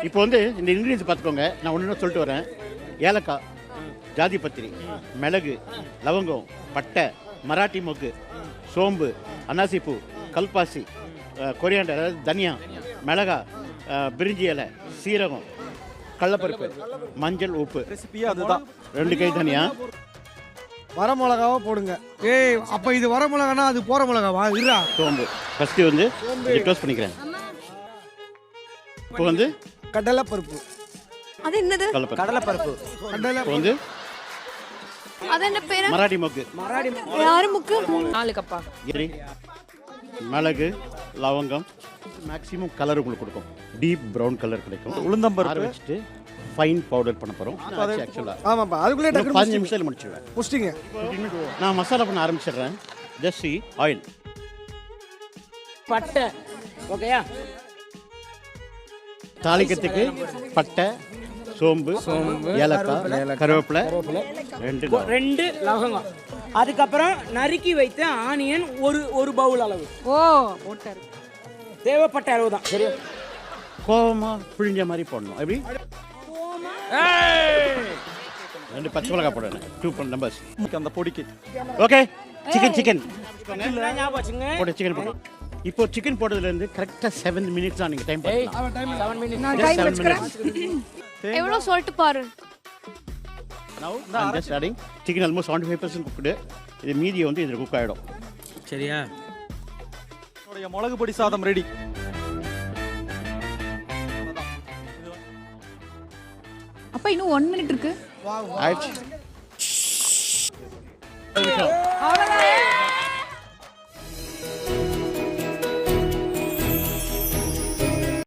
இப்போ வந்து இந்த இன்க்ரீடியன்ஸ் பார்த்துக்கோங்க. நான் ஒன்று சொல்லிட்டு வரேன். ஏலக்காய், ஜாதி பத்திரி, மிளகு, லவங்கம், பட்டை, மராட்டி மொக்கு, சோம்பு, அன்னாசிப்பூ, கல்பாசி, கொரியாண்டர் அதாவது தனியா, மிளகா, பிரிஞ்சி இலை, சீரகம், கடலப்பருப்பு, மஞ்சள், உப்பு. ரெசிபியே அதுதான். 2 கை தனியா. வர மிளகாவா போடுங்க. அப்போ இது வர மிளகானா அது போகிற மிளகாவா? இருடா. சோம்பு ஃபஸ்ட்டு வந்து டோஸ்ட் பண்ணிக்கிறேன். இப்போ வந்து கடலைப்பருப்பு. அது என்னது? கடலைப்பருப்பு. இப்போ வந்து அது என்ன பேரு? மராட்டி மொக்கு. யாரு முக்கு? 4 கப்பா. மிளகு, லவங்கம், மேக்ஸிமம் கலர் உங்களுக்கு கொடுக்கும். டீப் ப்ரௌன் கலர் கிடைக்கும். உளுந்தம்பருப்பு வச்சுட்டு ஃபைன் பவுடர் பண்ண போகிறோம். ஆமாப்பா, அதுக்குள்ளே 5 நிமிஷத்தில் முடிச்சிடுவேன். முடிச்சிங்க. நான் மசாலா பண்ண ஆரம்பிச்சிடுறேன். ஜஸ்ட் சி ஆயில், பட்டை, ஓகேயா? தாளிக்கிறதுக்கு பட்டை, சோம்பு, ஏலக்காய், கருவேப்பிலை, 2 லவங்கம். அதுக்கப்புறம் நறுக்கி வைத்த ஆனியன் ஒரு பவுல் அளவு. போட்டாரு. தேவைப்பட்ட அளவு தான். சரியா? கோவமா பிழிஞ்ச மாதிரி போடணும். எப்படி? 2 பச்சை மிளகாய் போடணும். 2 நம்பர்ஸ் அந்த பொடிக்கு. ஓகே, சிக்கன் போட்டு சிக்கன் போட்டு. இப்போ சிக்கன் போட்டதுலேருந்து கரெக்டாக 7 மினிட்ஸ் தான் நீங்கள் டைம் பண்ணலாம். 7 மினிட்ஸ். நான் டைம் வச்சுக்கிறேன். எவ்வளோ சொல்லிட்டு பாரு. Now I'm just adding chicken almost 75% cooked. இது மீதி வந்து இதுல குக் ஆயிடும். சரியா? நம்மளுடைய மிளகு பொடி சாதம் ரெடி. அப்ப இன்னும் 1 மினிட் இருக்கு. ஆயிடுச்சு. அவ்வளவுதான்.